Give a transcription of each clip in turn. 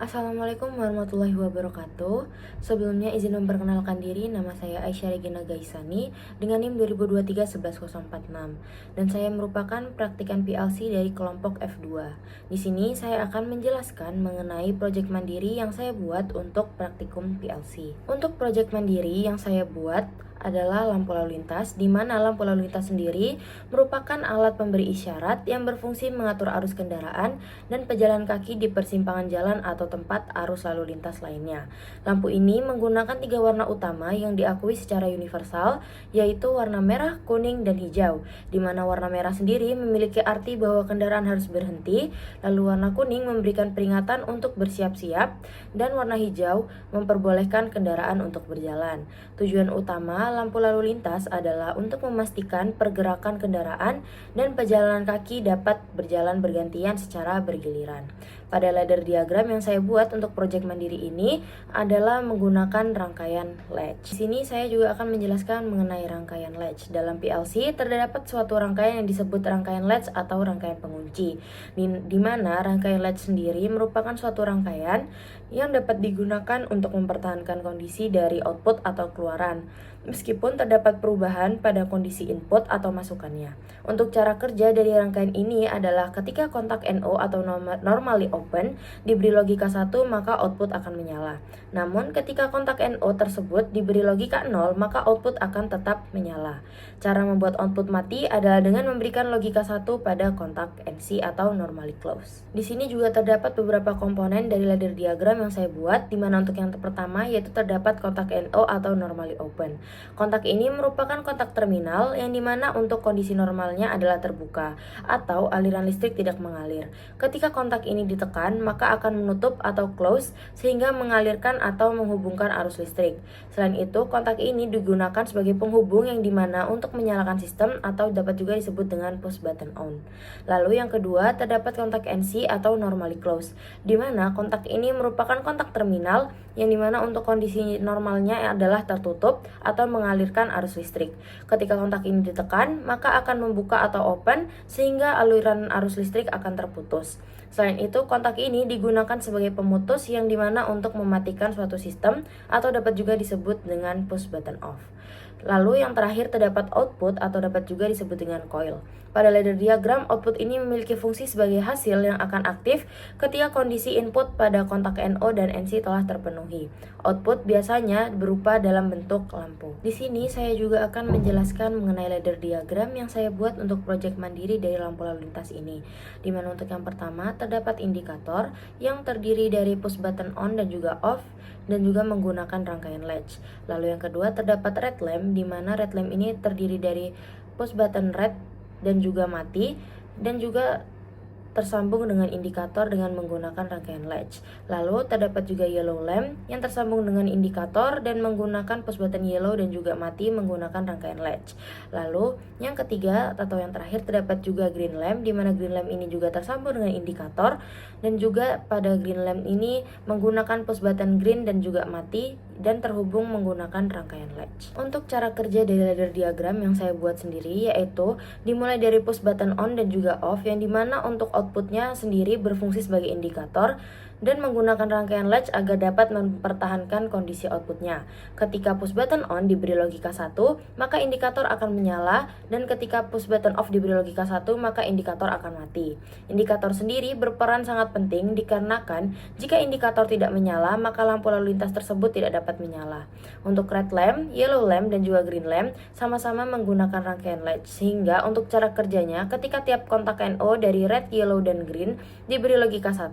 Assalamualaikum warahmatullahi wabarakatuh. Sebelumnya izin memperkenalkan diri, nama saya Aisyah Regina Gaisani dengan NIM 2023-11046 dan saya merupakan praktikan PLC dari kelompok F2. Di sini saya akan menjelaskan mengenai proyek mandiri yang saya buat untuk praktikum PLC. Untuk proyek mandiri yang saya buat adalah lampu lalu lintas, di mana lampu lalu lintas sendiri merupakan alat pemberi isyarat yang berfungsi mengatur arus kendaraan dan pejalan kaki di persimpangan jalan atau tempat arus lalu lintas lainnya. Lampu ini menggunakan 3 warna utama yang diakui secara universal, yaitu warna merah, kuning, dan hijau, di mana warna merah sendiri memiliki arti bahwa kendaraan harus berhenti, lalu warna kuning memberikan peringatan untuk bersiap-siap, dan warna hijau memperbolehkan kendaraan untuk berjalan. Tujuan utama lampu lalu lintas adalah untuk memastikan pergerakan kendaraan dan pejalan kaki dapat berjalan bergantian secara bergiliran. Pada ladder diagram yang saya buat untuk proyek mandiri ini adalah menggunakan rangkaian latch. Di sini saya juga akan menjelaskan mengenai rangkaian latch. Dalam PLC terdapat suatu rangkaian yang disebut rangkaian latch atau rangkaian pengunci, di mana rangkaian latch sendiri merupakan suatu rangkaian yang dapat digunakan untuk mempertahankan kondisi dari output atau keluaran, meskipun terdapat perubahan pada kondisi input atau masukannya. Untuk cara kerja dari rangkaian ini adalah ketika kontak NO atau normally open diberi logika 1, maka output akan menyala. Namun ketika kontak NO tersebut diberi logika 0, maka output akan tetap menyala. Cara membuat output mati adalah dengan memberikan logika 1 pada kontak NC atau normally close. Di sini juga terdapat beberapa komponen dari ladder diagram yang saya buat, di mana untuk yang pertama yaitu terdapat kontak NO atau normally open. Kontak ini merupakan kontak terminal yang dimana untuk kondisi normalnya adalah terbuka atau aliran listrik tidak mengalir. Ketika kontak ini ditekan, maka akan menutup atau close sehingga mengalirkan atau menghubungkan arus listrik. Selain itu, kontak ini digunakan sebagai penghubung yang dimana untuk menyalakan sistem atau dapat juga disebut dengan push button on. Lalu yang kedua, terdapat kontak NC atau normally close, dimana kontak ini merupakan kontak terminal yang dimana untuk kondisi normalnya adalah tertutup atau mengalirkan arus listrik. Ketika kontak ini ditekan, maka akan membuka atau open sehingga aliran arus listrik akan terputus. Selain itu, kontak ini digunakan sebagai pemutus yang dimana untuk mematikan suatu sistem atau dapat juga disebut dengan push button off. Lalu yang terakhir terdapat output atau dapat juga disebut dengan coil. Pada ladder diagram, output ini memiliki fungsi sebagai hasil yang akan aktif ketika kondisi input pada kontak NO dan NC telah terpenuhi. Output biasanya berupa dalam bentuk lampu. Di sini saya juga akan menjelaskan mengenai ladder diagram yang saya buat untuk proyek mandiri dari lampu lalu lintas ini. Di mana untuk yang pertama terdapat indikator yang terdiri dari push button on dan juga off dan juga menggunakan rangkaian latch. Lalu yang kedua terdapat red lamp, di mana red lamp ini terdiri dari push button red dan juga mati, dan juga tersambung dengan indikator dengan menggunakan rangkaian latch. Lalu terdapat juga yellow lamp yang tersambung dengan indikator dan menggunakan push button yellow dan juga mati menggunakan rangkaian latch. Lalu yang ketiga atau yang terakhir terdapat juga green lamp, di mana green lamp ini juga tersambung dengan indikator dan juga pada green lamp ini menggunakan push button green dan juga mati dan terhubung menggunakan rangkaian latch. Untuk cara kerja dari ladder diagram yang saya buat sendiri yaitu dimulai dari push button on dan juga off, yang dimana untuk outputnya sendiri berfungsi sebagai indikator dan menggunakan rangkaian latch agar dapat mempertahankan kondisi outputnya. Ketika push button on diberi logika 1, maka indikator akan menyala, dan ketika push button off diberi logika 1, maka indikator akan mati. Indikator sendiri berperan sangat penting dikarenakan jika indikator tidak menyala, maka lampu lalu lintas tersebut tidak dapat menyala. Untuk red lamp, yellow lamp, dan juga green lamp sama-sama menggunakan rangkaian latch, sehingga untuk cara kerjanya ketika tiap kontak NO dari red, yellow, dan green diberi logika 1,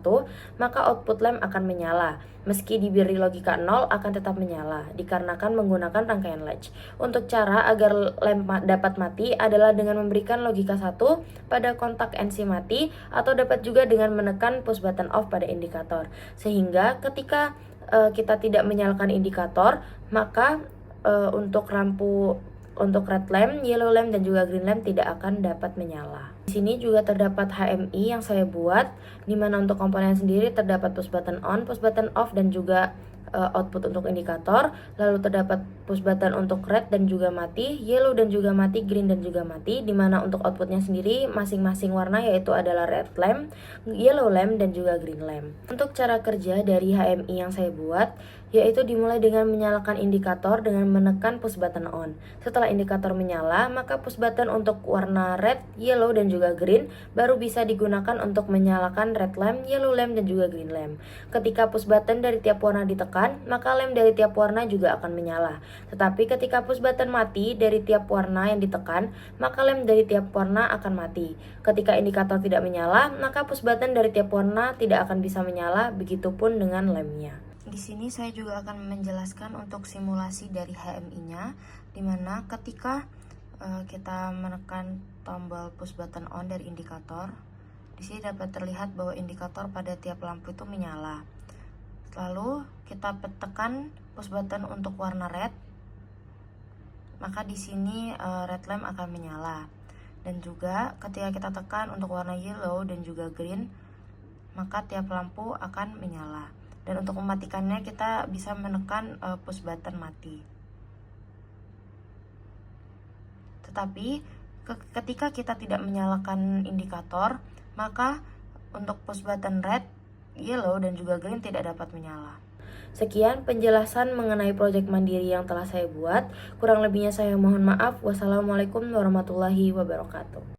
maka output lamp akan menyala. Meski diberi logika 0 akan tetap menyala dikarenakan menggunakan rangkaian latch. Untuk cara agar lamp dapat mati adalah dengan memberikan logika 1 pada kontak NC mati atau dapat juga dengan menekan push button off pada indikator. Sehingga ketika kita tidak menyalakan indikator, maka untuk red lamp, yellow lamp, dan juga green lamp tidak akan dapat menyala. Di sini juga terdapat HMI yang saya buat, di mana untuk komponen sendiri terdapat push button on, push button off, dan juga output untuk indikator, lalu terdapat push button untuk red dan juga mati, yellow dan juga mati, green dan juga mati, dimana untuk outputnya sendiri masing-masing warna yaitu adalah red lamp, yellow lamp, dan juga green lamp. Untuk cara kerja dari HMI yang saya buat, yaitu dimulai dengan menyalakan indikator dengan menekan push button on. Setelah indikator menyala, maka push button untuk warna red, yellow, dan juga green baru bisa digunakan untuk menyalakan red lamp, yellow lamp, dan juga green lamp. Ketika push button dari tiap warna ditekan, maka lamp dari tiap warna juga akan menyala. Tetapi ketika push button mati dari tiap warna yang ditekan, maka lamp dari tiap warna akan mati. Ketika indikator tidak menyala, maka push button dari tiap warna tidak akan bisa menyala, begitupun dengan lampnya. Di sini saya juga akan menjelaskan untuk simulasi dari HMI-nya, dimana ketika kita menekan tombol push button on dari indikator, di sini dapat terlihat bahwa indikator pada tiap lampu itu menyala. Lalu kita tekan push button untuk warna red, maka di sini red lamp akan menyala. Dan juga ketika kita tekan untuk warna yellow dan juga green, maka tiap lampu akan menyala. Dan untuk mematikannya kita bisa menekan push button mati. Tetapi ketika kita tidak menyalakan indikator, maka untuk push button red, yellow, dan juga green tidak dapat menyala. Sekian penjelasan mengenai proyek mandiri yang telah saya buat. Kurang lebihnya saya mohon maaf. Wassalamualaikum warahmatullahi wabarakatuh.